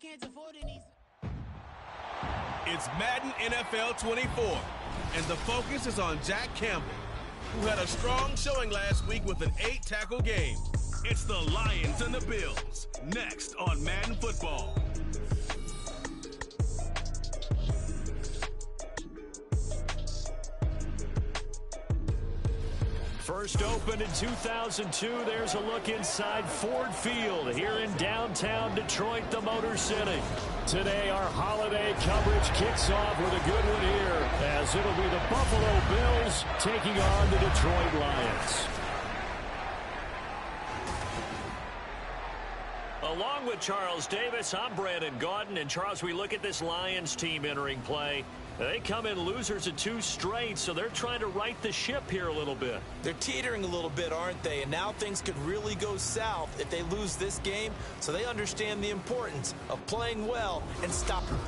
can't afford any. It's Madden NFL 24, and the focus is on Jack Campbell, who had a strong showing last week with an 8-tackle game. It's the Lions and the Bills, next on Madden Football. First opened in 2002, there's a look inside Ford Field here in downtown Detroit, the Motor City. Today, our holiday coverage kicks off with a good one here, as it'll be the Buffalo Bills taking on the Detroit Lions. Along with Charles Davis, I'm Brandon Gaudin. And Charles, we look at this Lions team entering play. They come in losers of 2 straight, so they're trying to right the ship here a little bit. They're teetering a little bit, aren't they? And now things could really go south if they lose this game, so they understand the importance of playing well and stopping.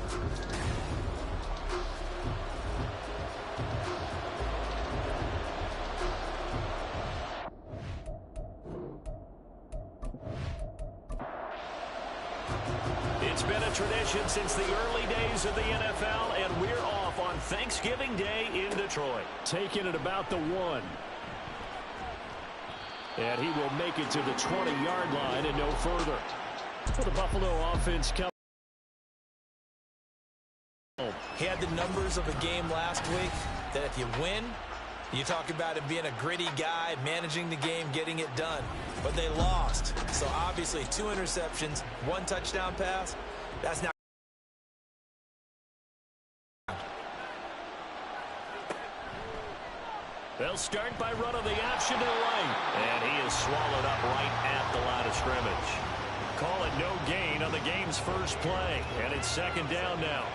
It's been a tradition since the early days of the NFL, and we're off on Thanksgiving Day in Detroit. Taking it about the 1. And he will make it to the 20-yard line and no further. For the Buffalo offense come. He had the numbers of a game last week that if you win, you talk about him being a gritty guy, managing the game, getting it done. But they lost. So obviously 2 interceptions, 1 touchdown pass. That's not. They'll start by running the option to the right. And he is swallowed up right at the line of scrimmage. Call it no gain on the game's first play. And it's 2nd down now.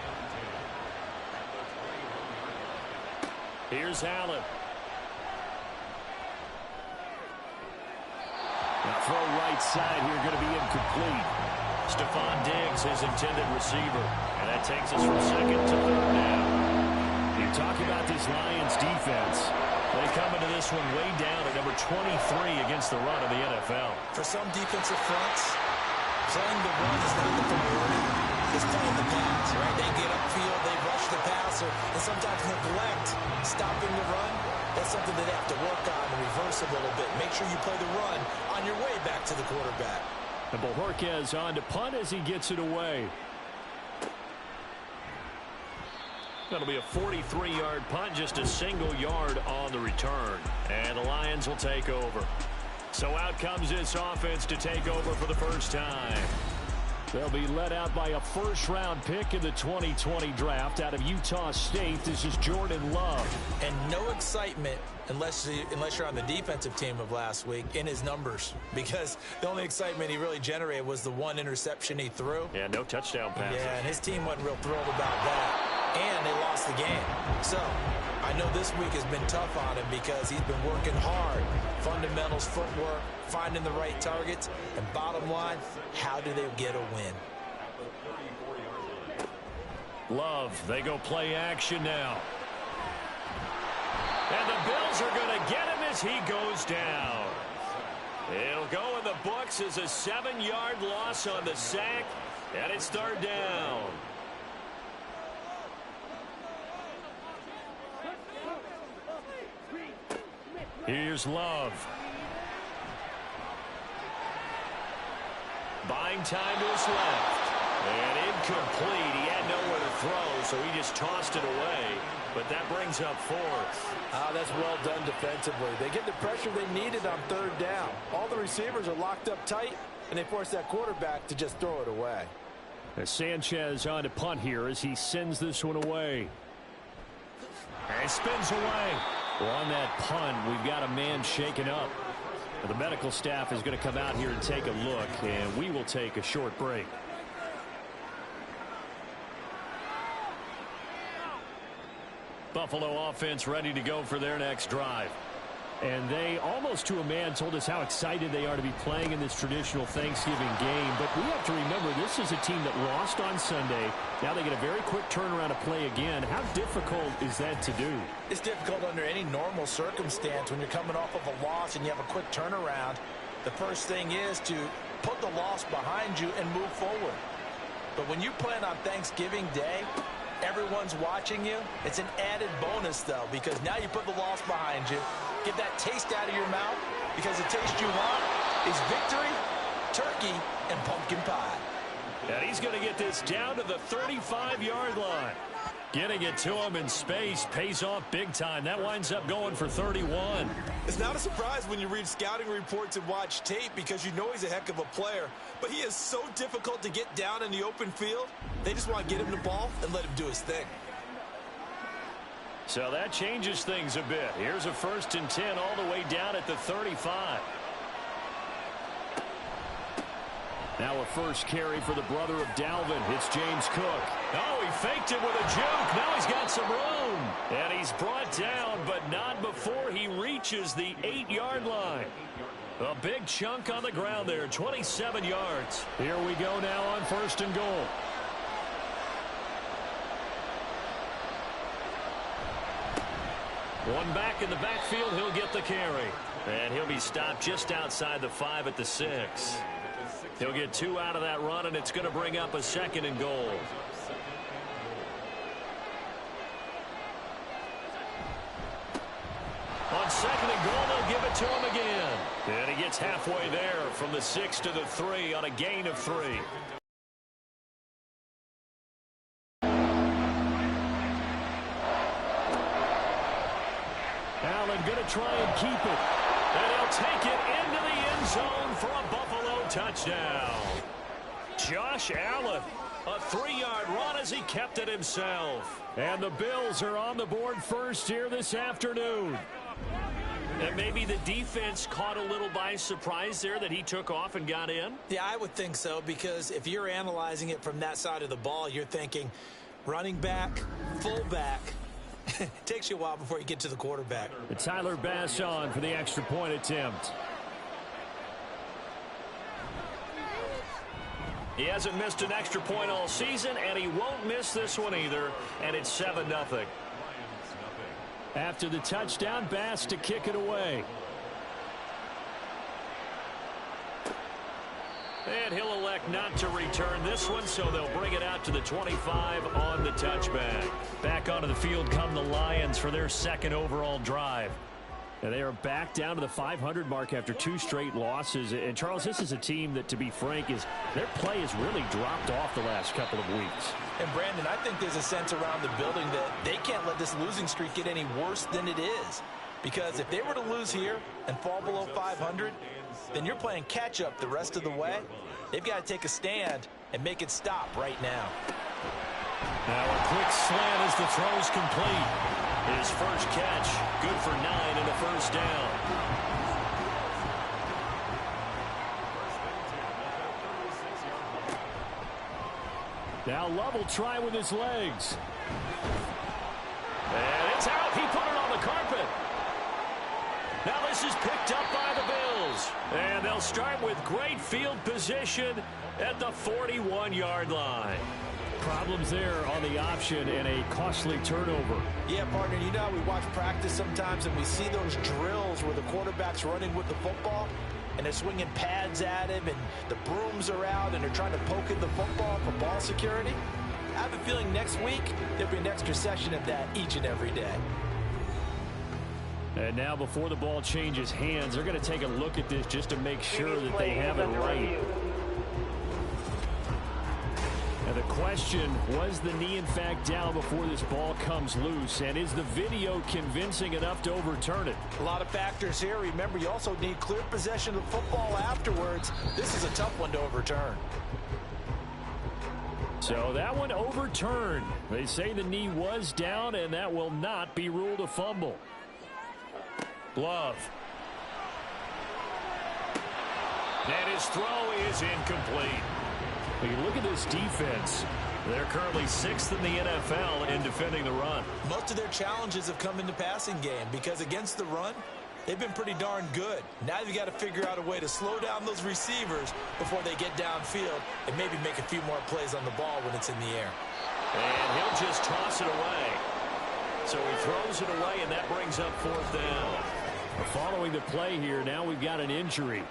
Here's Allen. Now throw right side here, going to be incomplete. Stephon Diggs, his intended receiver. And that takes us from 2nd to 3rd down. You talk about this Lions defense. They come into this one way down at number 23 against the run of the NFL. For some defensive fronts, playing the run is not the priority. It's playing the pass, right? They get upfield, they rush the passer, and sometimes neglect stopping the run. That's something that they have to work on and reverse a little bit. Make sure you play the run on your way back to the quarterback. And Bojorquez on to punt as he gets it away. That'll be a 43-yard punt, just a single yard on the return. And the Lions will take over. So out comes this offense to take over for the first time. They'll be led out by a first-round pick in the 2020 draft out of Utah State. This is Jordan Love. And no excitement unless you're on the defensive team of last week in his numbers, because the only excitement he really generated was the 1 interception he threw. Yeah, no touchdown passes. Yeah, and his team wasn't real thrilled about that. And they lost the game. So I know this week has been tough on him because he's been working hard. Fundamentals, footwork, finding the right targets. And bottom line, how do they get a win? Love, they go play action now. And the Bills are going to get him as he goes down. It'll go in the books as a 7-yard loss on the sack. And it's 3rd down. Here's Love. Buying time to his left. And incomplete. He had nowhere to throw, so he just tossed it away. But that brings up 4th. That's well done defensively. They get the pressure they needed on 3rd down. All the receivers are locked up tight, and they force that quarterback to just throw it away. As Sanchez on to punt here as he sends this one away. And spins away. Well, on that punt, we've got a man shaken up. The medical staff is going to come out here and take a look, and we will take a short break. Buffalo offense ready to go for their next drive. And they, almost to a man, told us how excited they are to be playing in this traditional Thanksgiving game. But we have to remember, this is a team that lost on Sunday. Now they get a very quick turnaround to play again. How difficult is that to do? It's difficult under any normal circumstance when you're coming off of a loss and you have a quick turnaround. The first thing is to put the loss behind you and move forward. But when you're playing on Thanksgiving Day, everyone's watching you. It's an added bonus, though, because now you put the loss behind you. Get that taste out of your mouth, because the taste you want is victory, turkey, and pumpkin pie. And he's going to get this down to the 35-yard line. Getting it to him in space pays off big time. That winds up going for 31. It's not a surprise when you read scouting reports and watch tape because you know he's a heck of a player. But he is so difficult to get down in the open field. They just want to get him the ball and let him do his thing. So that changes things a bit. Here's a 1st and 10 all the way down at the 35. Now a first carry for the brother of Dalvin. It's James Cook. Oh, he faked it with a juke. Now he's got some room. And he's brought down, but not before he reaches the 8-yard line. A big chunk on the ground there, 27 yards. Here we go now on 1st and goal. One back in the backfield, he'll get the carry. And he'll be stopped just outside the 5 at the 6. He'll get 2 out of that run, and it's going to bring up a 2nd and goal. On 2nd and goal, they'll give it to him again. And he gets halfway there from the 6 to the 3 on a gain of 3. Allen going to try and keep it. And he'll take it into the end zone for a Buffalo touchdown. Josh Allen, a 3-yard run as he kept it himself. And the Bills are on the board first here this afternoon. And maybe the defense caught a little by surprise there that he took off and got in? Yeah, I would think so, because if you're analyzing it from that side of the ball, you're thinking running back, fullback. It takes you a while before you get to the quarterback. And Tyler Bass on for the extra point attempt. He hasn't missed an extra point all season, and he won't miss this one either, and it's 7-0. After the touchdown, Bass to kick it away. And he'll elect not to return this one, so they'll bring it out to the 25 on the touchback. Back onto the field come the Lions for their 2nd overall drive. And they are back down to the 500 mark after 2 straight losses. And, Charles, this is a team that, to be frank, their play has really dropped off the last couple of weeks. And, Brandon, I think there's a sense around the building that they can't let this losing streak get any worse than it is. Because if they were to lose here and fall below 500, then you're playing catch-up the rest of the way. They've got to take a stand and make it stop right now. Now a quick slant as the throw's complete. His first catch, good for 9 and a first down. Now Love will try with his legs. And it's out. He put it on the carpet. Now this is picked up by the Bills. And they'll start with great field position at the 41-yard line. Problems there on the option and a costly turnover. Yeah, partner, you know how we watch practice sometimes and we see those drills where the quarterback's running with the football and they're swinging pads at him and the brooms are out and they're trying to poke at the football for ball security. I have a feeling next week there'll be an extra session of that each and every day. And now before the ball changes hands, they're going to take a look at this just to make sure that they have it right. And the question, was the knee in fact down before this ball comes loose? And is the video convincing enough to overturn it? A lot of factors here. Remember, you also need clear possession of the football afterwards. This is a tough one to overturn. So that one overturned. They say the knee was down, and that will not be ruled a fumble. Love. And his throw is incomplete. When you look at this defense, they're currently 6th in the NFL in defending the run. Most of their challenges have come in the passing game because against the run, they've been pretty darn good. Now you've got to figure out a way to slow down those receivers before they get downfield and maybe make a few more plays on the ball when it's in the air. And he'll just toss it away. So he throws it away, and that brings up 4th down. Following the play here, now we've got an injury.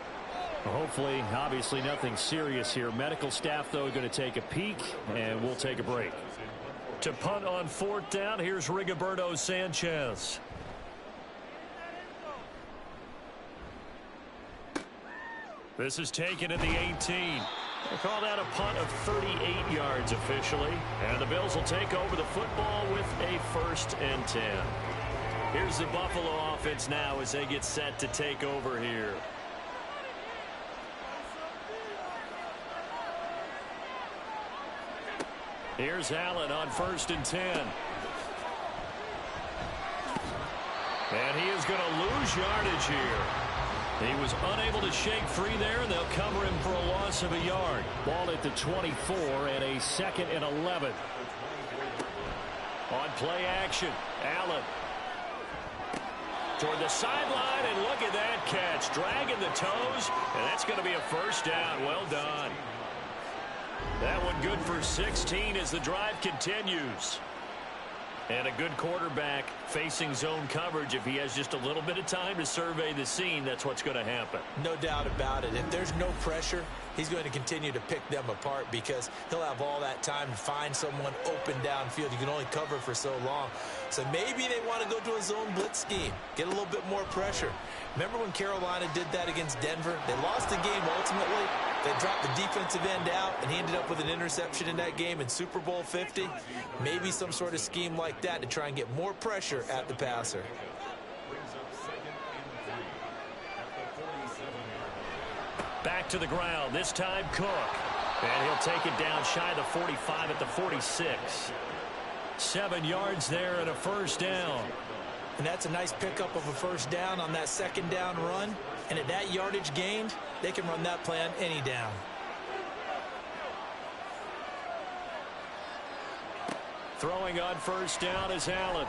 Hopefully, obviously nothing serious here. Medical staff, though, going to take a peek, and we'll take a break. To punt on 4th down, here's Rigoberto Sanchez. This is taken at the 18. They call that a punt of 38 yards officially. And the Bills will take over the football with a 1st and 10. Here's the Buffalo offense now as they get set to take over here. Here's Allen on 1st and 10. And he is going to lose yardage here. He was unable to shake free there, and they'll cover him for a loss of a yard. Ball at the 24 and a 2nd and 11. On play action, Allen. Toward the sideline, and look at that catch. Dragging the toes, and that's going to be a 1st down. Well done. That one good for 16 as the drive continues. And a good quarterback facing zone coverage. If he has just a little bit of time to survey the scene, that's what's going to happen. No doubt about it. If there's no pressure, he's going to continue to pick them apart because he'll have all that time to find someone open downfield. You can only cover for so long. So maybe they want to go to a zone blitz scheme, get a little bit more pressure. Remember when Carolina did that against Denver? They lost the game ultimately. They dropped the defensive end out, and he ended up with an interception in that game in Super Bowl 50. Maybe some sort of scheme like that to try and get more pressure at the passer. Back to the ground, this time Cook. And he'll take it down shy of the 45 at the 46. 7 yards there and a 1st down. And that's a nice pickup of a 1st down on that 2nd down run. And at that yardage gained, they can run that play on any down. Throwing on 1st down is Allen.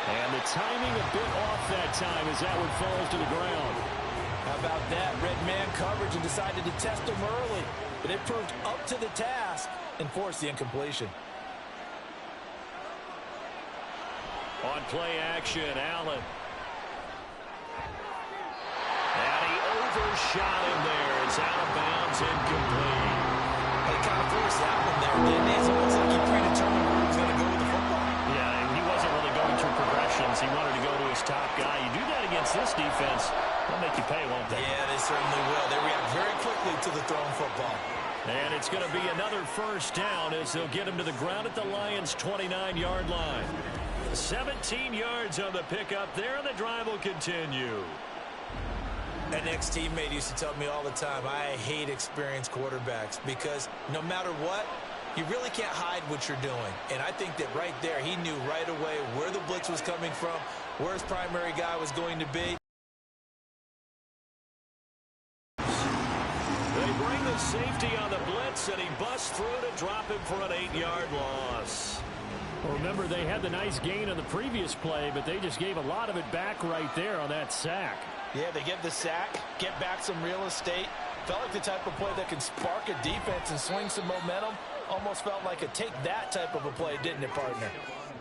And the timing a bit off that time as that one falls to the ground. How about that? Red man coverage and decided to test him early. But it proved up to the task and forced the incompletion. On play action, Allen. And he overshot him there. It's out of bounds, incomplete. They kind of forced that one there, didn't he? It's almost like he predetermined where he was going to go with the football. Yeah, and he wasn't really going through progressions. He wanted to go to his top guy. You do that against this defense, they'll make you pay, won't they? Yeah, they certainly will. They react very quickly to the thrown football. And it's going to be another 1st down as they'll get him to the ground at the Lions' 29-yard line. 17 yards on the pickup there, and the drive will continue. An ex-teammate used to tell me all the time, I hate experienced quarterbacks because no matter what, you really can't hide what you're doing. And I think that right there, he knew right away where the blitz was coming from, where his primary guy was going to be. They bring the safety on the blitz, and he busts through to drop him for an 8-yard loss. Well, remember, they had the nice gain on the previous play, but they just gave a lot of it back right there on that sack. Yeah, they get the sack, get back some real estate. Felt like the type of play that can spark a defense and swing some momentum. Almost felt like a take that type of a play, didn't it, partner?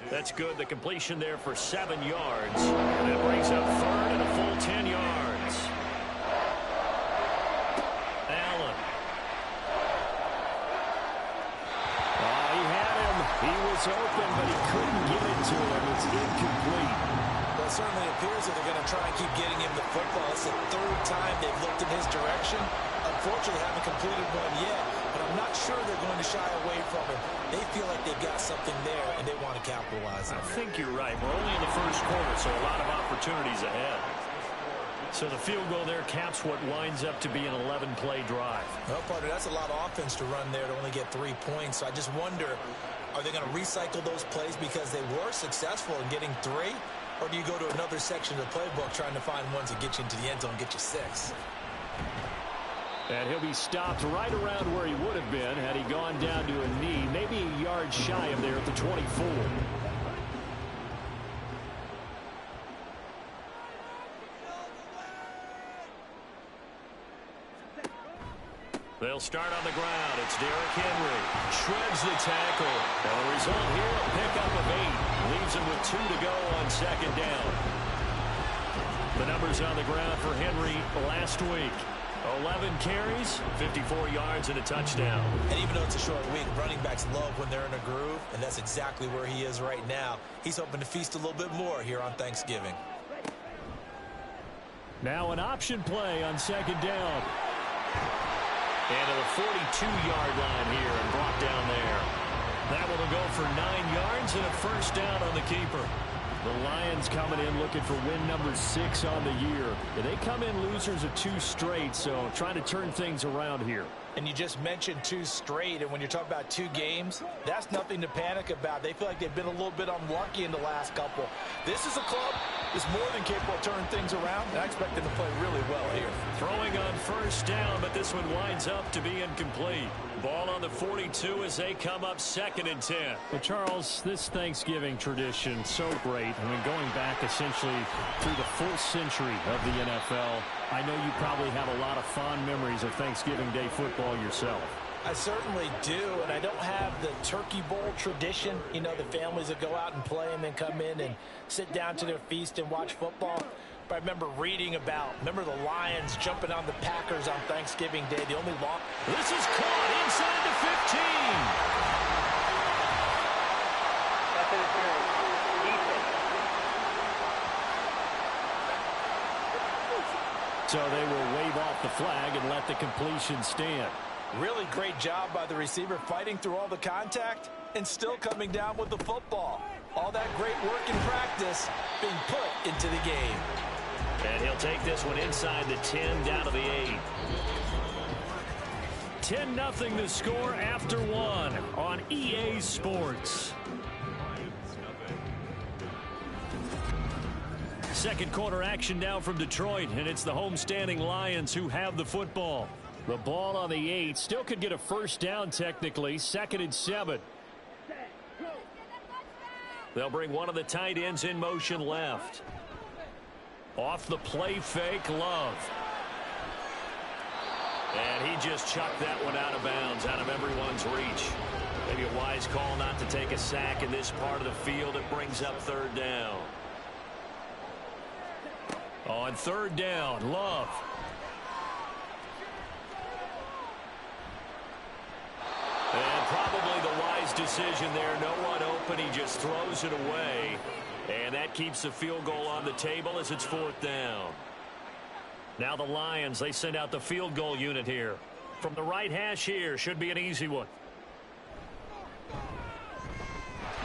That's good. The completion there for 7 yards. That brings up 3rd and a full 10 yards. Allen. He had him. He was open, but he couldn't get it to him. It's incomplete. Well, it certainly appears that they're going to try and keep getting him the football. It's the 3rd time they've looked in his direction. Unfortunately, haven't completed one yet, but I'm not sure they're going to shy away from him. They feel like they've got something there, and they want to capitalize on it. I think you're right. We're only in the 1st quarter, so a lot of opportunities ahead. So the field goal there caps what winds up to be an 11-play drive. Well, partner, that's a lot of offense to run there to only get 3 points. So I just wonder, are they going to recycle those plays because they were successful in getting 3? Or do you go to another section of the playbook trying to find ones that get you into the end zone and get you 6? And he'll be stopped right around where he would have been had he gone down to a knee, maybe a yard shy of there at the 24. They'll start on the ground. It's Derrick Henry. Shreds the tackle. And the result here, a pickup of 8. Leaves him with 2 to go on 2nd down. The numbers on the ground for Henry last week. 11 carries, 54 yards, and a touchdown. And even though it's a short week, running backs love when they're in a groove, and that's exactly where he is right now. He's hoping to feast a little bit more here on Thanksgiving. Now an option play on second down. And to the 42-yard line here and brought down there. That one will go for 9 yards and a first down on the keeper. The Lions coming in looking for win number 6 on the year. They come in losers of 2 straight, so trying to turn things around here. And you just mentioned 2 straight, and when you're talking about 2 games, that's nothing to panic about. They feel like they've been a little bit unlucky in the last couple. This is a club that's more than capable of turning things around, and I expect them to play really well here. Throwing on first down, but this one winds up to be incomplete. Ball on the 42 as they come up 2nd and 10. Well, Charles, this Thanksgiving tradition, so great. I mean, going back essentially through the full century of the NFL, I know you probably have a lot of fond memories of Thanksgiving Day football yourself. I certainly do, and I don't have the Turkey Bowl tradition. You know, the families that go out and play and then come in and sit down to their feast and watch football. But I remember reading about, the Lions jumping on the Packers on Thanksgiving Day. The only loss. This is caught inside the 15. So they will wave off the flag and let the completion stand. Really great job by the receiver fighting through all the contact and still coming down with the football. All that great work in practice being put into the game. And he'll take this one inside the 10 down to the 8. 10-0 the score after 1 on EA Sports. Second quarter action now from Detroit, and it's the homestanding Lions who have the football. The ball on the 8 still could get a first down technically. 2nd and 7. They'll bring one of the tight ends in motion left. Off the play fake, Love. And he just chucked that one out of bounds, out of everyone's reach. Maybe a wise call not to take a sack in this part of the field. It brings up 3rd down. On 3rd down, Love. And probably the wise decision there. No one open. He just throws it away. And that keeps the field goal on the table as it's 4th down. Now the Lions, they send out the field goal unit here. From the right hash here, should be an easy one.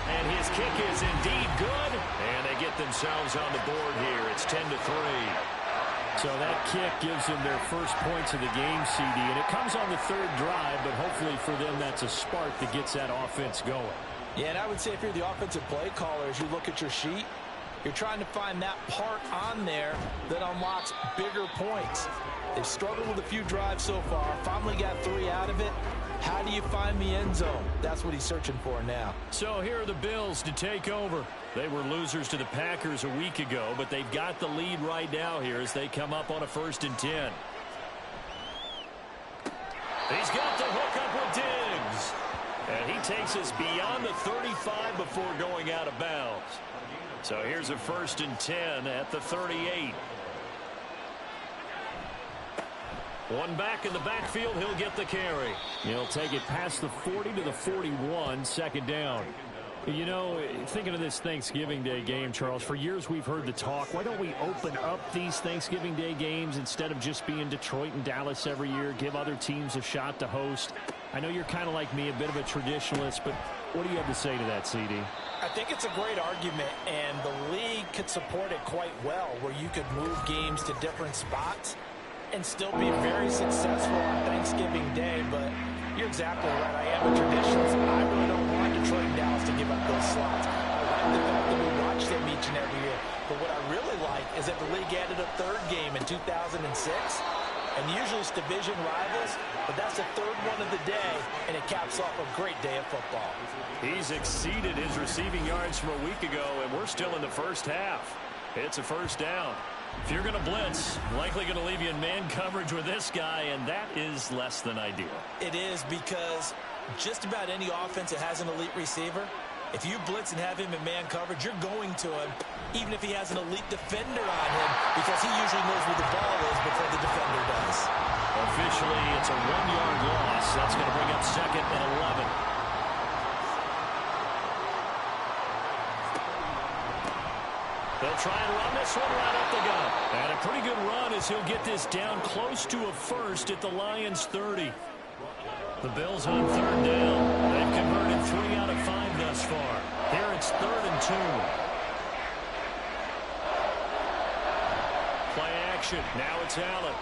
And his kick is indeed good. And they get themselves on the board here. It's 10-3. So that kick gives them their first points of the game, CD. And it comes on the 3rd drive, but hopefully for them that's a spark that gets that offense going. Yeah, and I would say if you're the offensive play caller, as you look at your sheet, you're trying to find that part on there that unlocks bigger points. They've struggled with a few drives so far. Finally got 3 out of it. How do you find the end zone? That's what he's searching for now. So here are the Bills to take over. They were losers to the Packers a week ago, but they've got the lead right now here as they come up on a 1st and 10. He's got the hook up with Diggs. And he takes us beyond the 35 before going out of bounds. So here's a 1st and 10 at the 38. One back in the backfield, he'll get the carry. He'll take it past the 40 to the 41, 2nd down. You know, thinking of this Thanksgiving Day game, Charles, for years we've heard the talk, why don't we open up these Thanksgiving Day games instead of just being Detroit and Dallas every year, give other teams a shot to host? I know you're kind of like me, a bit of a traditionalist, but what do you have to say to that, CD? I think it's a great argument, and the league could support it quite well, where you could move games to different spots and still be very successful on Thanksgiving Day, but you're exactly right. I am a traditionalist. I really don't want Detroit and Dallas to give up those slots. I like the fact that we watch them each and every year, but what I really like is that the league added a 3rd game in 2006, and usually it's division rivals, but that's the 3rd one of the day, and it caps off a great day of football. He's exceeded his receiving yards from a week ago, and we're still in the 1st half. It's a 1st down. If you're going to blitz, likely going to leave you in man coverage with this guy, and that is less than ideal. It is, because just about any offense that has an elite receiver If you blitz and have him in man coverage, you're going to him, even if he has an elite defender on him, because he usually knows where the ball is before the defender does. Officially, it's a 1-yard loss. That's going to bring up 2nd and 11. They'll try and run this one right up the gut. And a pretty good run as he'll get this down close to a first at the Lions' 30. The Bills on 3rd down. They've converted 3 out of 5 thus far. Here it's 3rd and 2. Play action. Now it's Allen.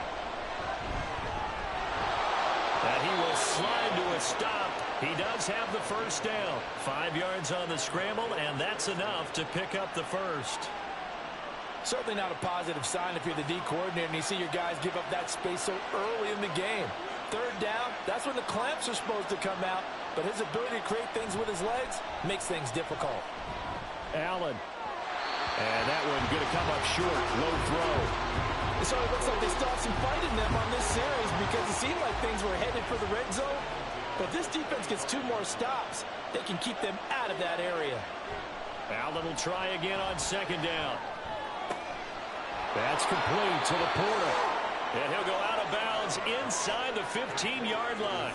And he will slide to a stop. He does have the first down. 5 yards on the scramble, and that's enough to pick up the first. Certainly not a positive sign if you're the D coordinator and you see your guys give up that space so early in the game. 3rd down, that's when the clamps are supposed to come out, but his ability to create things with his legs makes things difficult. Allen. And that one going to come up short. Low throw. So it looks like they still have some fight in them on this series because it seemed like things were headed for the red zone. But this defense gets 2 more stops. They can keep them out of that area. Allen will try again on 2nd down. That's complete to the Porter. And he'll go out of bounds inside the 15-yard line.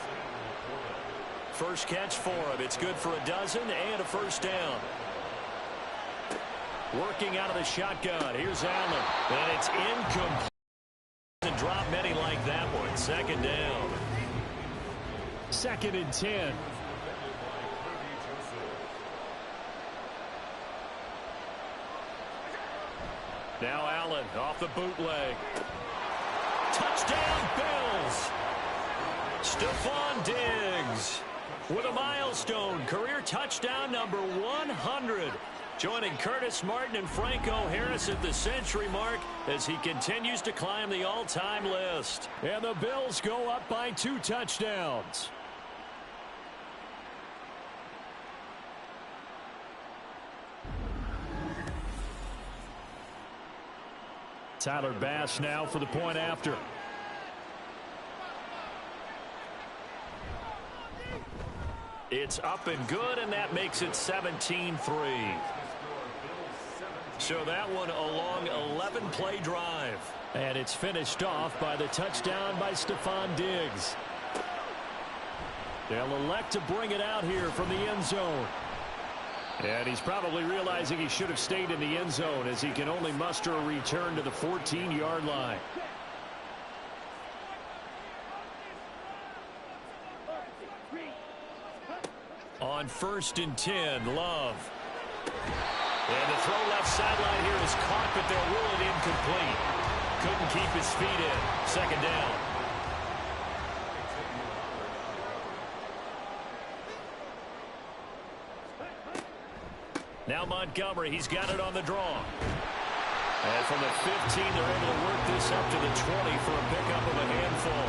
First catch for him. It's good for a dozen and a first down. Working out of the shotgun. Here's Allen. And it's incomplete. Doesn't drop many like that one. 2nd down. 2nd and 10. Now Allen off the bootleg. Touchdown Bills. Stephon Diggs with a milestone career touchdown number 100. Joining Curtis Martin and Franco Harris at the century mark as he continues to climb the all-time list. And the Bills go up by 2 touchdowns. Tyler Bass now for the point after. It's up and good, and that makes it 17-3. So that one a long 11-play drive. And it's finished off by the touchdown by Stephon Diggs. They'll elect to bring it out here from the end zone. And he's probably realizing he should have stayed in the end zone as he can only muster a return to the 14-yard line. On 1st and 10, Love. And the throw left sideline here is caught, but they'll rule it incomplete. Couldn't keep his feet in. 2nd down. Now Montgomery, he's got it on the draw. And from the 15, they're able to work this up to the 20 for a pickup of a handful.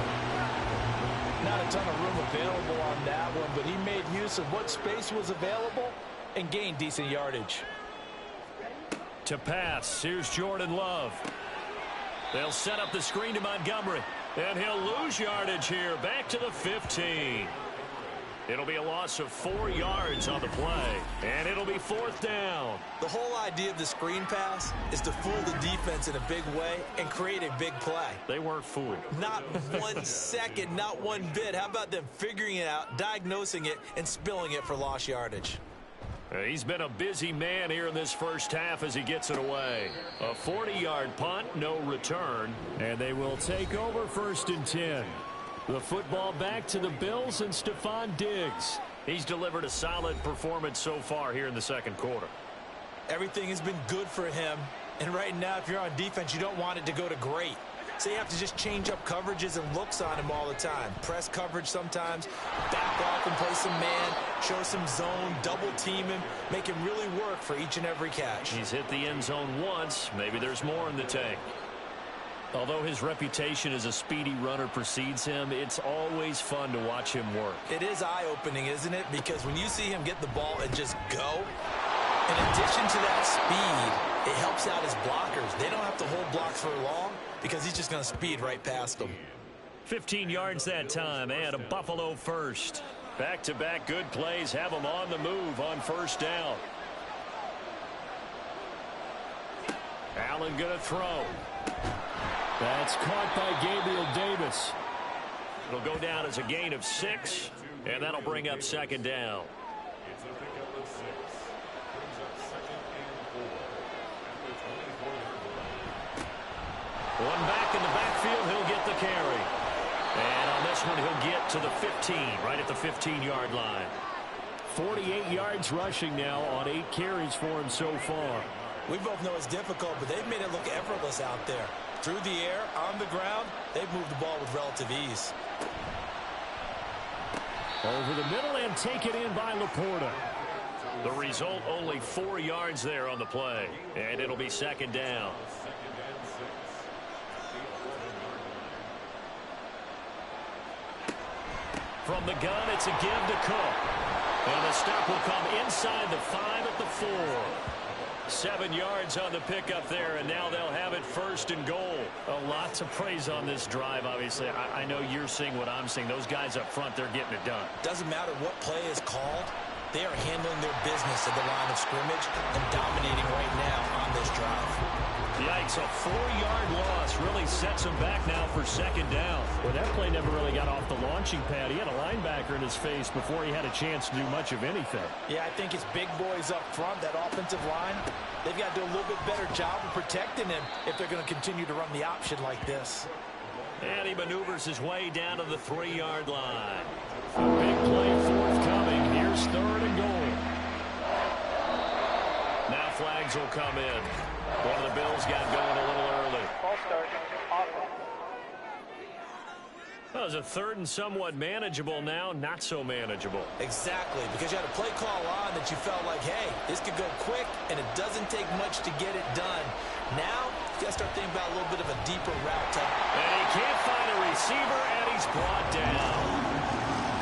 Not a ton of room available on that one, but he made use of what space was available and gained decent yardage. To pass, here's Jordan Love. They'll set up the screen to Montgomery, and he'll lose yardage here, back to the 15. It'll be a loss of 4 yards on the play, and it'll be 4th down. The whole idea of the screen pass is to fool the defense in a big way and create a big play. They weren't fooled. Not 1 second, not 1 bit. How about them figuring it out, diagnosing it, and spilling it for lost yardage? He's been a busy man here in this first half as he gets it away. A 40-yard punt, no return, and they will take over 1st and 10. The football back to the Bills and Stephon Diggs. He's delivered a solid performance so far here in the 2nd quarter. Everything has been good for him. And right now, if you're on defense, you don't want it to go to great. So you have to just change up coverages and looks on him all the time. Press coverage sometimes, back off and play some man, show some zone, double team him, make him really work for each and every catch. He's hit the end zone once. Maybe there's more in the tank. Although his reputation as a speedy runner precedes him, it's always fun to watch him work. It is eye-opening, isn't it? Because when you see him get the ball and just go, in addition to that speed, it helps out his blockers. They don't have to hold blocks for long because he's just going to speed right past them. 15 yards that time and a Buffalo first. Back-to-back good plays have them on the move on first down. Allen going to throw. That's caught by Gabriel Davis. It'll go down as a gain of 6, and that'll bring up second down. One back in the backfield, he'll get the carry. And on this one, he'll get to the 15, right at the 15-yard line. 48 yards rushing now on 8 carries for him so far. We both know it's difficult, but they've made it look effortless out there. Through the air, on the ground, they've moved the ball with relative ease. Over the middle and taken in by Laporta. The result, only 4 yards there on the play. And it'll be second down. From the gun, it's a give to Cook. And the stop will come inside the 5 at the 4. 7 yards on the pickup there, and now they'll have it first and goal. A lot to praise on this drive, obviously. I know you're seeing what I'm seeing. Those guys up front, they're getting it done. Doesn't matter what play is called. They are handling their business at the line of scrimmage and dominating right now on this drive. Yikes, a 4-yard loss really sets him back now for second down. Well, that play never really got off the launching pad. He had a linebacker in his face before he had a chance to do much of anything. Yeah, I think it's big boys up front, that offensive line. They've got to do a little bit better job of protecting him if they're going to continue to run the option like this. And he maneuvers his way down to the 3-yard line. A big play forthcoming. Here's third and goal. Now flags will come in. One of the Bills got going a little early. Ball start. Awesome. That was a third and somewhat manageable, now not so manageable. Exactly, because you had a play call on that you felt like, hey, this could go quick, and it doesn't take much to get it done. Now, you got to start thinking about a little bit of a deeper route type. And he can't find a receiver, and he's brought down.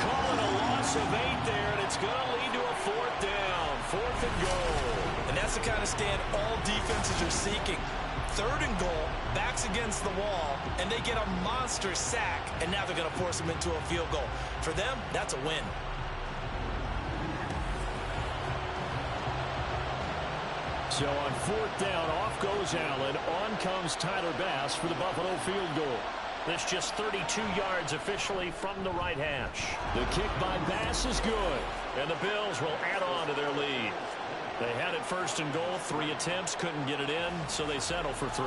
Calling a loss of 8 there, and it's going to lead to a 4th down. 4th and goal. And that's the kind of stand all defenses are seeking. 3rd and goal, backs against the wall, and they get a monster sack, and now they're going to force them into a field goal. For them, that's a win. So on 4th down, off goes Allen. On comes Tyler Bass for the Buffalo field goal. That's just 32 yards officially from the right hash. The kick by Bass is good. And the Bills will add on to their lead. They had it 1st and goal, 3 attempts, couldn't get it in, so they settle for 3.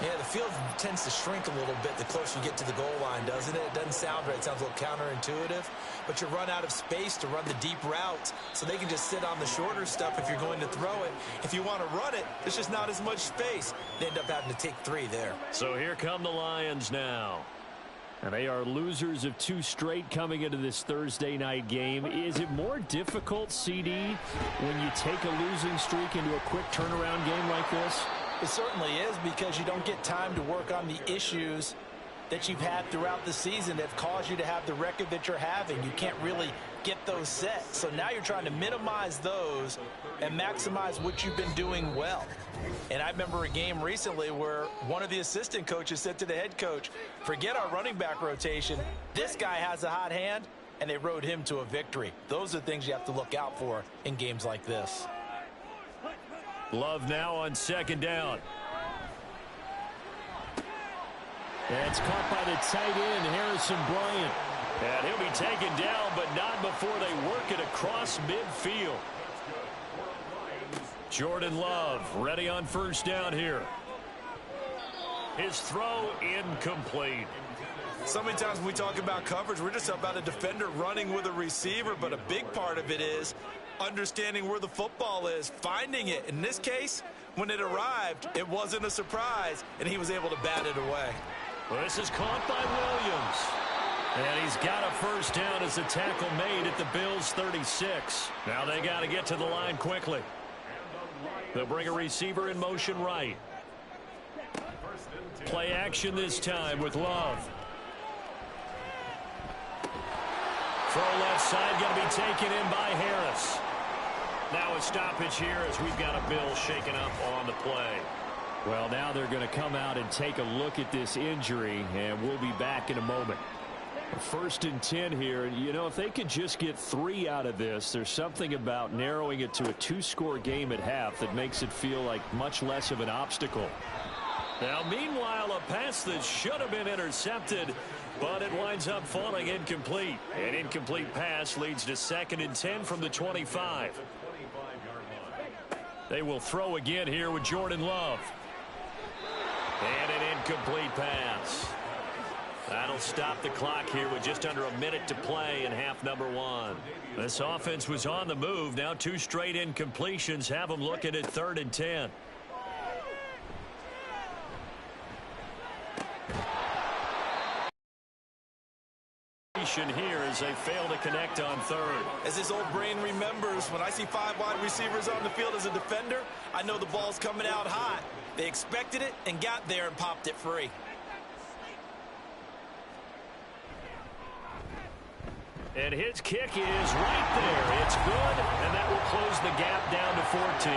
Yeah, the field tends to shrink a little bit the closer you get to the goal line, doesn't it? It doesn't sound right. It sounds a little counterintuitive. But you run out of space to run the deep routes, so they can just sit on the shorter stuff if you're going to throw it. If you want to run it, there's just not as much space. They end up having to take 3 there. So here come the Lions now. And they are losers of 2 straight coming into this Thursday night game. Is it more difficult, CD, when you take a losing streak into a quick turnaround game like this? It certainly is, because you don't get time to work on the issues that you've had throughout the season that have caused you to have the record that you're having. You can't really get those set. So now you're trying to minimize those and maximize what you've been doing well. And I remember a game recently where one of the assistant coaches said to the head coach, forget our running back rotation. This guy has a hot hand, and they rode him to a victory. Those are things you have to look out for in games like this. Love now on 2nd down. That's caught by the tight end, Harrison Bryant. And he'll be taken down, but not before they work it across midfield. Jordan Love ready on 1st down here. His throw incomplete. So many times when we talk about coverage, we're just about a defender running with a receiver, but a big part of it is understanding where the football is, finding it. In this case, when it arrived, it wasn't a surprise, and he was able to bat it away. Well, this is caught by Williams. And he's got a 1st down as the tackle made at the Bills' 36. Now they got to get to the line quickly. They'll bring a receiver in motion right. Play action this time with Love. Throw left side going to be taken in by Harris. Now a stoppage here as we've got a Bill shaken up on the play. Well, now they're going to come out and take a look at this injury, and we'll be back in a moment. First and 10 here. You know, if they could just get 3 out of this, there's something about narrowing it to a 2-score game at half that makes it feel like much less of an obstacle. Now, meanwhile, a pass that should have been intercepted, but it winds up falling incomplete. An incomplete pass leads to 2nd and 10 from the 25. They will throw again here with Jordan Love. And an incomplete pass. That'll stop the clock here with just under a minute to play in half number 1. This offense was on the move. Now 2 straight incompletions have them looking at 3rd and 10. Here as they fail to connect on 3rd. As his old brain remembers, when I see 5 wide receivers on the field as a defender, I know the ball's coming out hot. They expected it and got there and popped it free. And his kick is right there. It's good, and that will close the gap down to 14.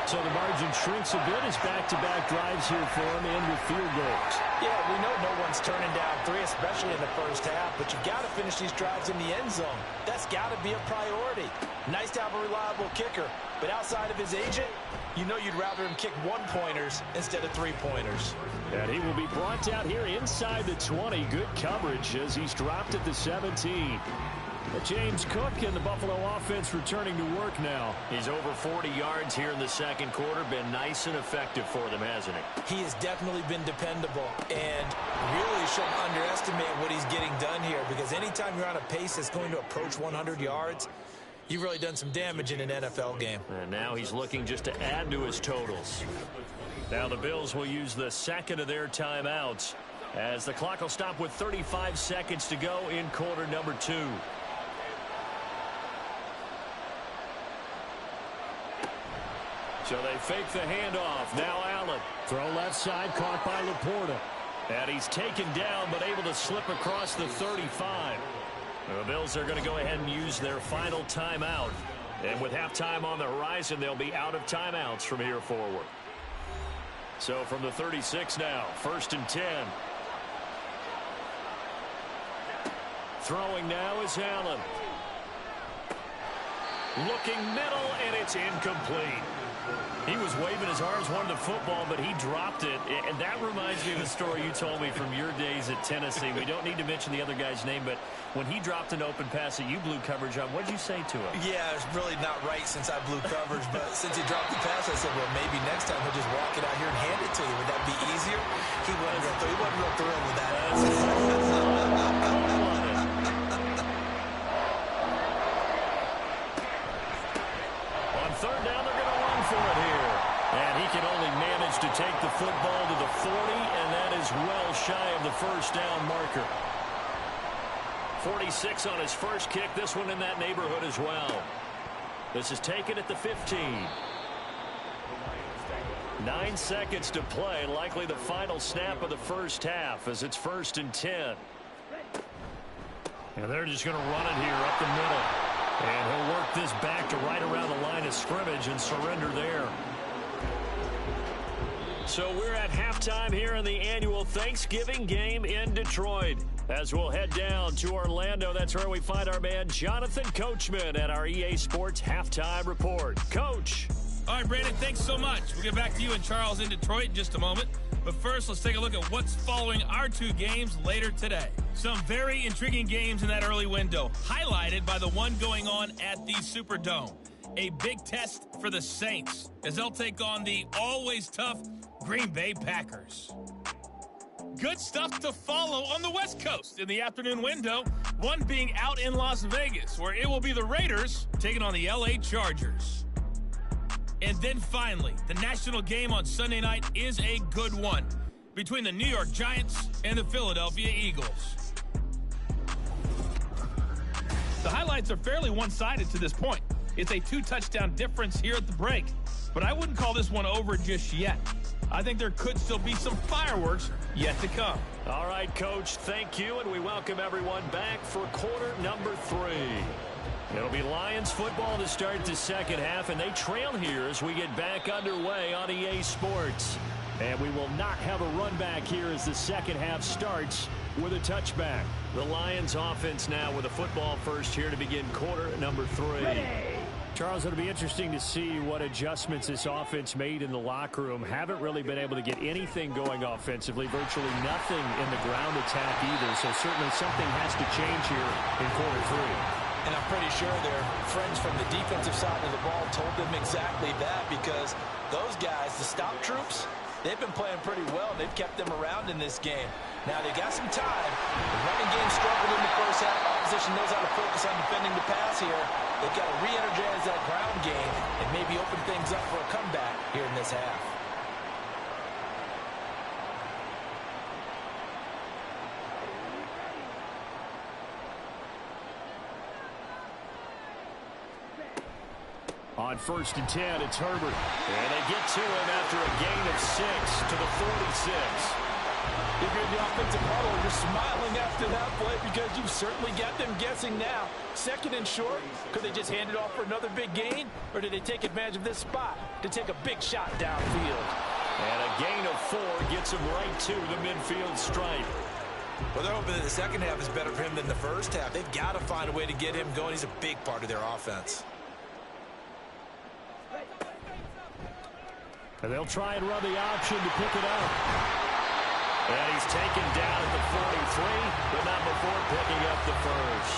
So the margin shrinks a bit as back-to-back drives here for him and with field goals. Yeah, we know no one's turning down 3, especially in the first half, but you've got to finish these drives in the end zone. That's got to be a priority. Nice to have a reliable kicker, but outside of his agent, you know you'd rather him kick 1-pointers instead of 3-pointers. And he will be brought out here inside the 20. Good coverage as he's dropped at the 17. But James Cook and the Buffalo offense returning to work now. He's over 40 yards here in the second quarter. Been nice and effective for them, hasn't he? He has definitely been dependable and really shouldn't underestimate what he's getting done here, because anytime you're on a pace that's going to approach 100 yards, you've really done some damage in an NFL game. And now he's looking just to add to his totals. Now the Bills will use the second of their timeouts as the clock will stop with 35 seconds to go in quarter number 2. So they fake the handoff. Now Allen. Throw left side, caught by Laporta. And he's taken down, but able to slip across the 35. The Bills are going to go ahead and use their final timeout. And with halftime on the horizon, they'll be out of timeouts from here forward. So from the 36 now, 1st and 10. Throwing now is Allen. Looking middle, and it's incomplete. He was waving his arms, wanted the football, but he dropped it. And that reminds me of the story you told me from your days at Tennessee. We don't need to mention the other guy's name, but when he dropped an open pass that you blew coverage on, what did you say to him? Yeah, it's really not right since I blew coverage, but since he dropped the pass, I said, well, maybe next time he'll just walk it out here and hand it to you. Would that be easier? He wasn't real thrilled with that. On 3rd down, they're going to run for it here. And he can only manage to take the football to the 40, and that is well shy of the 1st down marker. 46 on his first kick. This one in that neighborhood as well. This is taken at the 15. 9 seconds to play. Likely the final snap of the first half as it's 1st and 10. And they're just going to run it here up the middle. And he'll work this back to right around the line of scrimmage and surrender there. So we're at halftime here in the annual Thanksgiving game in Detroit. As we'll head down to Orlando, that's where we find our man Jonathan Coachman at our EA Sports Halftime Report. Coach. All right, Brandon, thanks so much. We'll get back to you and Charles in Detroit in just a moment. But first, let's take a look at what's following our 2 games later today. Some very intriguing games in that early window, highlighted by the one going on at the Superdome. A big test for the Saints as they'll take on the always tough Green Bay Packers. Good stuff to follow on the West Coast in the afternoon window, one being out in Las Vegas, where it will be the Raiders taking on the LA Chargers. And then finally, the national game on Sunday night is a good one between the New York Giants and the Philadelphia Eagles. The highlights are fairly one-sided to this point. It's a 2-touchdown difference here at the break, but I wouldn't call this one over just yet. I think there could still be some fireworks yet to come. All right, Coach, thank you, and we welcome everyone back for quarter number 3. It'll be Lions football to start the second half, and they trail here as we get back underway on EA Sports. And we will not have a run back here as the second half starts with a touchback. The Lions offense now with a football first here to begin quarter number 3. Ready. Charles, it'll be interesting to see what adjustments this offense made in the locker room. Haven't really been able to get anything going offensively, virtually nothing in the ground attack either. So certainly something has to change here in quarter 3. And I'm pretty sure their friends from the defensive side of the ball told them exactly that, because those guys, the stop troops, they've been playing pretty well. They've kept them around in this game. Now they got some time. The running game struggled in the first half. Opposition knows how to focus on defending the pass here. They've got to re-energize that ground game and maybe open things up for a comeback here in this half. On 1st and 10, it's Herbert. And they get to him after a gain of 6 to the 46. If you're in the offensive huddle, you're smiling after that play because you've certainly got them guessing now. 2nd and short, could they just hand it off for another big gain? Or did they take advantage of this spot to take a big shot downfield? And a gain of 4 gets him right to the midfield stripe. Well, they're hoping that the second half is better for him than the first half. They've got to find a way to get him going. He's a big part of their offense. And they'll try and run the option to pick it up. And he's taken down at the 43, but not before picking up the first.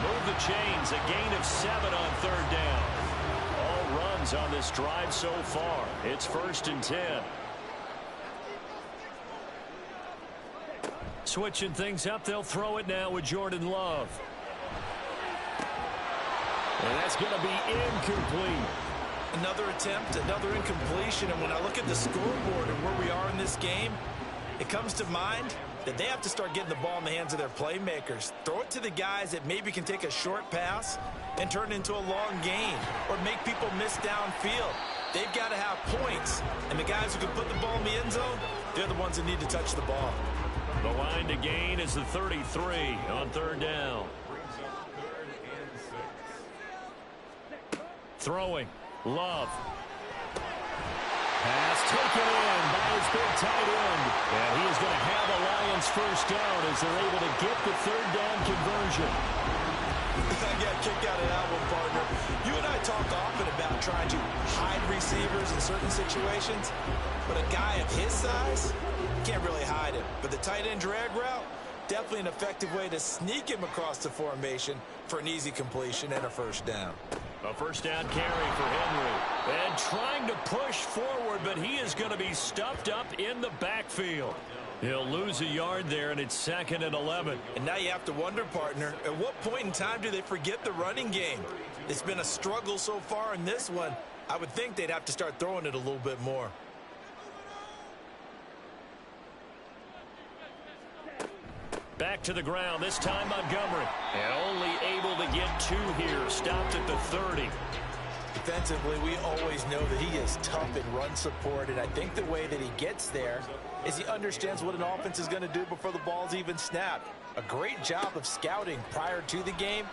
Move the chains, a gain of 7 on 3rd down. All runs on this drive so far. It's 1st and 10. Switching things up, they'll throw it now with Jordan Love. And that's going to be incomplete. Another attempt, another incompletion, and when I look at the scoreboard and where we are in this game, it comes to mind that they have to start getting the ball in the hands of their playmakers. Throw it to the guys that maybe can take a short pass and turn it into a long gain or make people miss downfield. They've got to have points, and the guys who can put the ball in the end zone, they're the ones that need to touch the ball. The line to gain is the 33 on 3rd down. Throwing. Love. Pass taken in by his big tight end. And he is going to have a Lions first down as they're able to get the 3rd down conversion. I got a kick out of that one, partner. You and I talk often about trying to hide receivers in certain situations, but a guy of his size can't really hide him. But the tight end drag route, definitely an effective way to sneak him across the formation for an easy completion and a first down. A first down carry for Henry. And trying to push forward, but he is going to be stuffed up in the backfield. He'll lose a yard there, and it's 2nd and 11. And now you have to wonder, partner, at what point in time do they forget the running game? It's been a struggle so far in this one. I would think they'd have to start throwing it a little bit more. Back to the ground, this time Montgomery. And only able to get 2 here, stopped at the 30. Defensively, we always know that he is tough in run support, and I think the way that he gets there is he understands what an offense is going to do before the ball's even snapped. A great job of scouting prior to the game,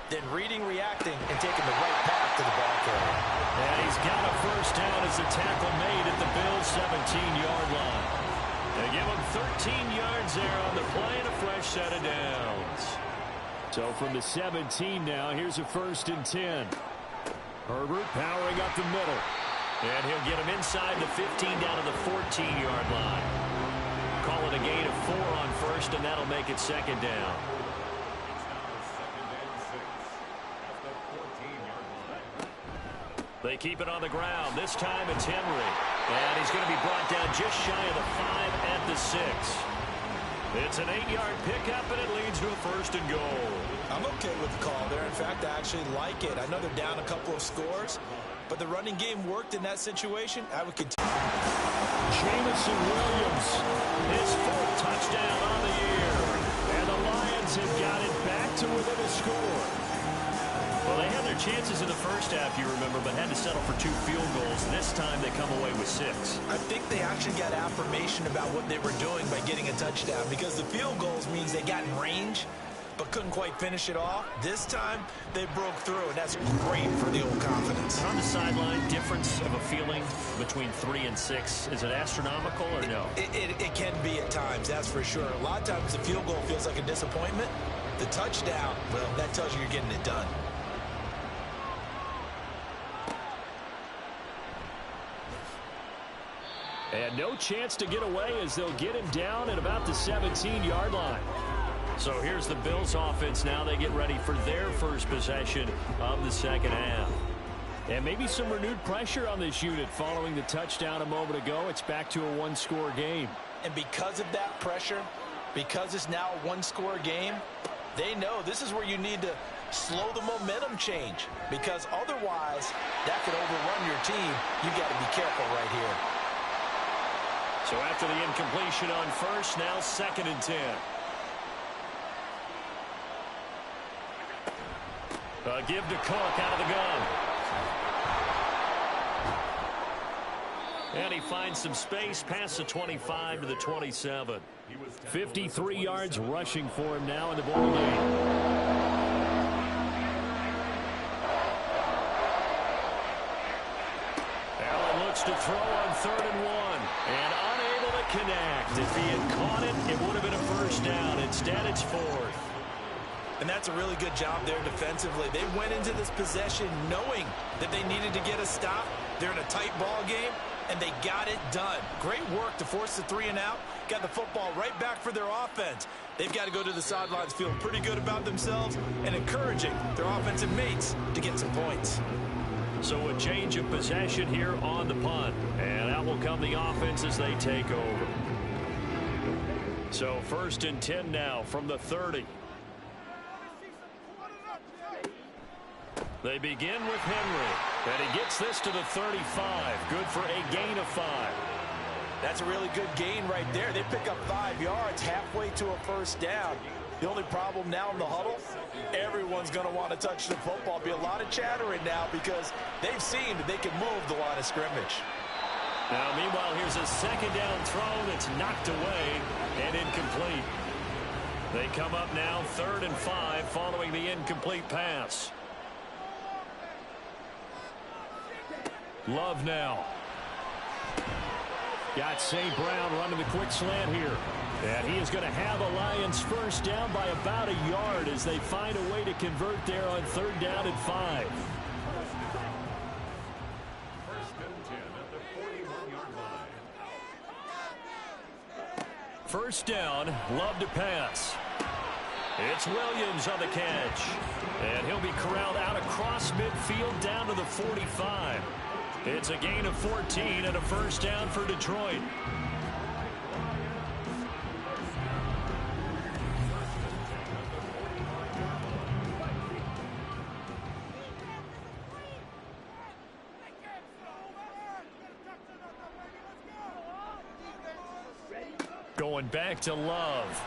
then reading, reacting, and taking the right path to the ball carrier. And he's got a first down as the tackle made at the Bills' 17-yard line. They give him 13 yards there on the play and a fresh set of downs. So from the 17 now, here's a 1st and 10. Herbert powering up the middle. And he'll get him inside the 15 down to the 14-yard line. Call it a gain of 4 on 1st, and that'll make it 2nd down. They keep it on the ground. This time it's Henry. And he's going to be brought down just shy of the 5 at the 6. It's an 8-yard pickup, and it leads to a 1st and goal. I'm okay with the call there. In fact, I actually like it. I know they're down a couple of scores, but the running game worked in that situation. I would continue. Jameson Williams, his 4th touchdown on the year. And the Lions have got it back to within a score. Well, they had their chances in the first half, you remember, but had to settle for 2 field goals. This time they come away with 6. I think they actually got affirmation about what they were doing by getting a touchdown, because the field goals means they got in range. but couldn't quite finish it off. This time, they broke through, and that's great for the old confidence. On the sideline, difference of a feeling between 3 and 6. Is it astronomical or no? It can be at times, that's for sure. A lot of times the field goal feels like a disappointment. The touchdown, well, that tells you you're getting it done. And no chance to get away as they'll get him down at about the 17-yard line. So here's the Bills offense now. They get ready for their first possession of the second half. And maybe some renewed pressure on this unit following the touchdown a moment ago. It's back to a one-score game. And because of that pressure, because it's now a one-score game, they know this is where you need to slow the momentum change, because otherwise that could overrun your team. You got to be careful right here. So after the incompletion on first, now 2nd and 10. Give to Cook out of the gun. And he finds some space past the 25 to the 27. 53 yards rushing for him now in the ball game. Allen looks to throw on 3rd and 1. And unable to connect. If he had caught it, it would have been a first down. Instead, it's 4th. And that's a really good job there defensively. They went into this possession knowing that they needed to get a stop. They're in a tight ball game, and they got it done. Great work to force the 3 and out. Got the football right back for their offense. They've got to go to the sidelines feeling pretty good about themselves and encouraging their offensive mates to get some points. So a change of possession here on the punt. And out will come the offense as they take over. So 1st and 10 now from the 30. They begin with Henry. And he gets this to the 35. Good for a gain of 5. That's a really good gain right there. They pick up 5 yards halfway to a first down. The only problem now in the huddle, everyone's going to want to touch the football. Be a lot of chattering now because they've seen that they can move the line of scrimmage. Now, meanwhile, here's a 2nd down throw that's knocked away and incomplete. They come up now 3rd and 5 following the incomplete pass. Love now. Got St. Brown running the quick slant here. And he is going to have a Lions first down by about a yard as they find a way to convert there on 3rd down and 5. First down, Love to pass. It's Williams on the catch. And he'll be corralled out across midfield down to the 45. It's a gain of 14 and a first down for Detroit. Going back to Love.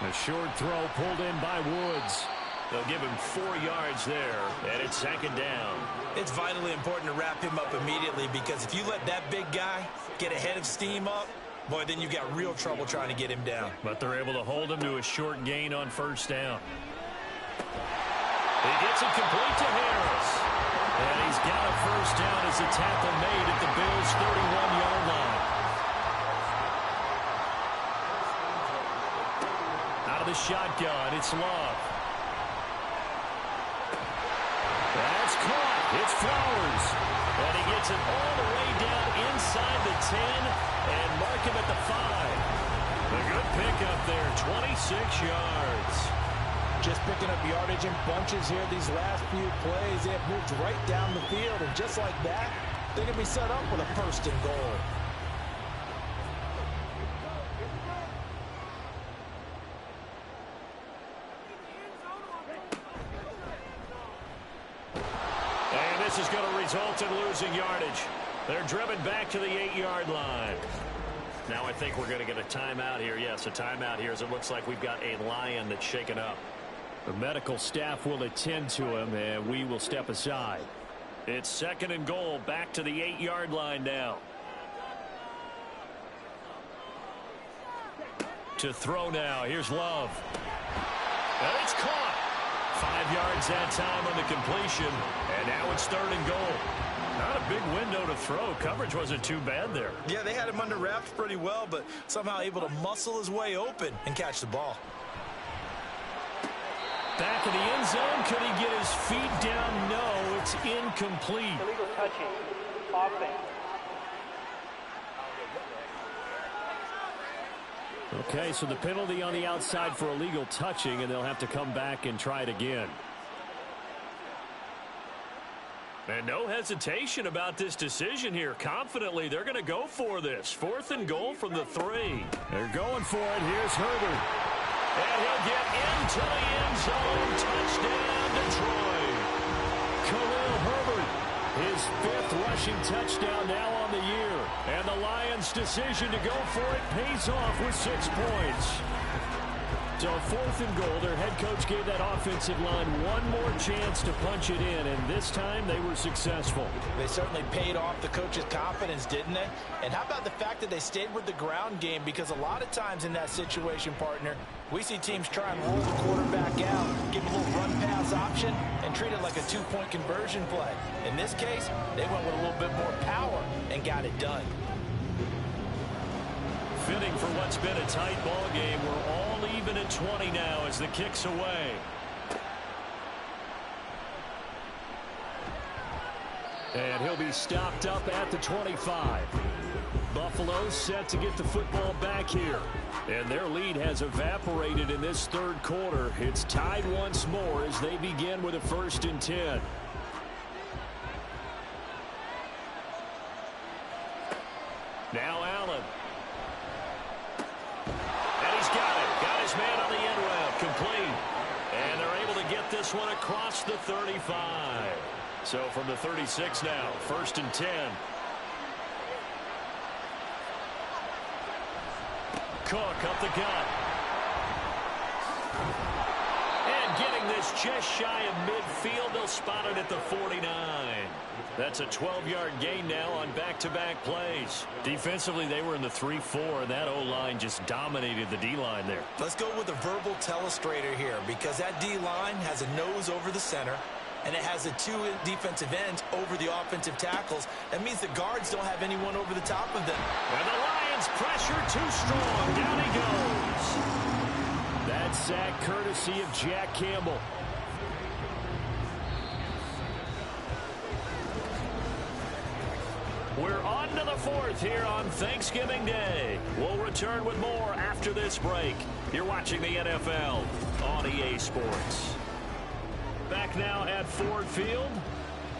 A short throw pulled in by Woods. They'll give him 4 yards there, and it's 2nd down. It's vitally important to wrap him up immediately because if you let that big guy get ahead of steam up, boy, then you've got real trouble trying to get him down. But they're able to hold him to a short gain on first down. He gets it complete to Harris. And he's got a first down as a tackle made at the Bills' 31-yard line. Out of the shotgun, it's Love. That's caught. It's Flowers. And he gets it all the way down inside the 10 and mark him at the 5. A good pickup there, 26 yards. Just picking up yardage in bunches here these last few plays. They have moved right down the field, and just like that, they're going to be set up with a 1st and goal. This is going to result in losing yardage. They're driven back to the 8-yard line. Now I think we're going to get a timeout here. Yes, a timeout here as it looks like we've got a Lion that's shaken up. The medical staff will attend to him, and we will step aside. It's 2nd and goal, back to the 8-yard line now. To throw now, here's Love. And it's caught. 5 yards that time on the completion. And now it's 3rd and goal. Not a big window to throw. Coverage wasn't too bad there. Yeah, they had him under wraps pretty well, but somehow able to muscle his way open and catch the ball. Back in the end zone. Could he get his feet down? No, it's incomplete. Illegal touching. Offense. Okay, so the penalty on the outside for illegal touching, and they'll have to come back and try it again. And no hesitation about this decision here. Confidently, they're going to go for this. 4th and goal from the 3. They're going for it. Here's Herbert. And he'll get into the end zone. Touchdown, Detroit. Khalil Herbert, his 5th rushing touchdown now on the year. And the Lions' decision to go for it pays off with 6 points. So 4th and goal, their head coach gave that offensive line one more chance to punch it in, and this time they were successful. They certainly paid off the coach's confidence, didn't they? And how about the fact that they stayed with the ground game? Because a lot of times in that situation, partner, we see teams try and roll the quarterback out, give him a little run-pass option, and treat it like a 2-point conversion play. In this case, they went with a little bit more power and got it done. Fitting for what's been a tight ball game. We're all even at 20 now as the kick's away. And he'll be stopped up at the 25. Buffalo set to get the football back here. And their lead has evaporated in this 3rd quarter. It's tied once more as they begin with a 1st and 10. Now Allen. And he's got it. Got his man on the end route. Complete. And they're able to get this one across the 35. So from the 36 now, 1st and 10. Cook up the gut. And getting this just shy of midfield. They'll spot it at the 49. That's a 12-yard gain now on back-to-back plays. Defensively, they were in the 3-4, and that O-line just dominated the D-line there. Let's go with a verbal telestrator here, because that D-line has a nose over the center, and it has the 2 defensive ends over the offensive tackles. That means the guards don't have anyone over the top of them. And the Lions pressure too strong. Down he goes. That sack courtesy of Jack Campbell. We're on to the 4th here on Thanksgiving Day. We'll return with more after this break. You're watching the NFL on EA Sports. Back now at Ford Field.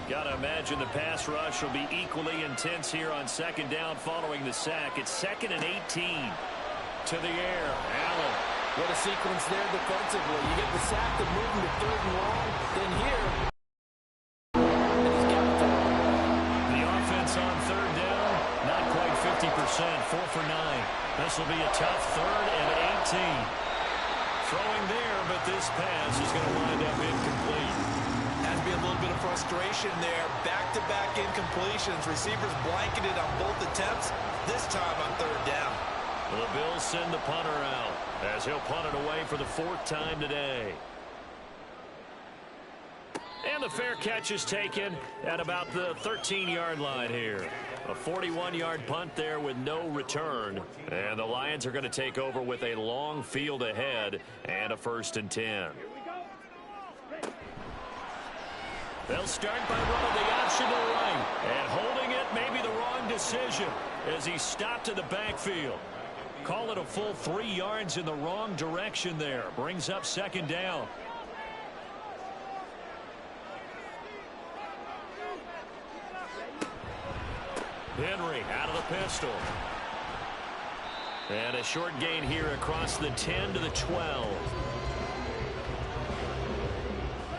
Got to imagine the pass rush will be equally intense here on 2nd down following the sack. It's 2nd and 18. To the air. Allen. What a sequence there defensively. You get the sack to move him to 3rd and long. Then here. On 3rd down, not quite 50%, 4 for 9. This will be a tough 3rd and 18. Throwing there, but this pass is going to wind up incomplete. Has to be a little bit of frustration there. Back-to-back incompletions. Receivers blanketed on both attempts, this time on 3rd down. The Bills send the punter out as he'll punt it away for the 4th time today. And the fair catch is taken at about the 13-yard line here. A 41-yard punt there with no return. And the Lions are going to take over with a long field ahead and a 1st and 10. They'll start by running the option to the right. And holding it may be the wrong decision as he stopped in the backfield. Call it a full 3 yards in the wrong direction there. Brings up 2nd down. Henry out of the pistol. And a short gain here across the 10 to the 12.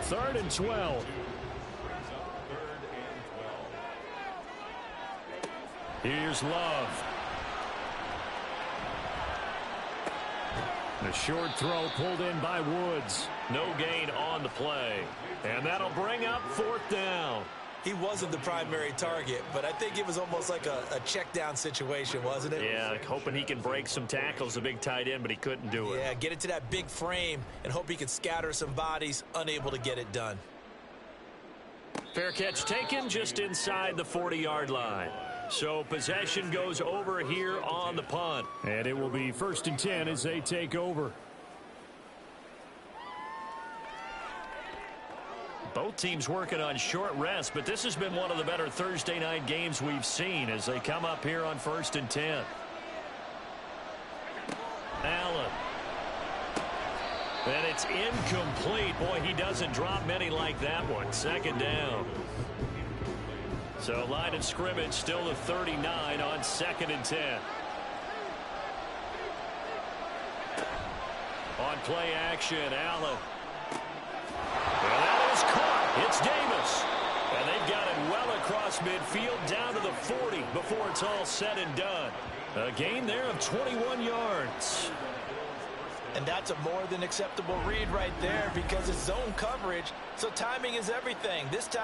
3rd and 12. Here's Love. The short throw pulled in by Woods. No gain on the play. And that'll bring up 4th down. He wasn't the primary target, but I think it was almost like a check down situation, wasn't it? Yeah, hoping he can break some tackles, a big tight end, but he couldn't do it. Yeah, get into that big frame and hope he can scatter some bodies, unable to get it done. Fair catch taken just inside the 40-yard line. So possession goes over here on the punt. And it will be 1st and 10 as they take over. Both teams working on short rest, but this has been one of the better Thursday night games we've seen as they come up here on 1st and 10. Allen. And it's incomplete. Boy, he doesn't drop many like that one. 2nd down. So line of scrimmage still the 39 on 2nd and 10. On play action, Allen. And that is caught. It's Davis. And they've got it well across midfield down to the 40 before it's all said and done. A gain there of 21 yards. And that's a more than acceptable read right there because it's zone coverage, so timing is everything. This time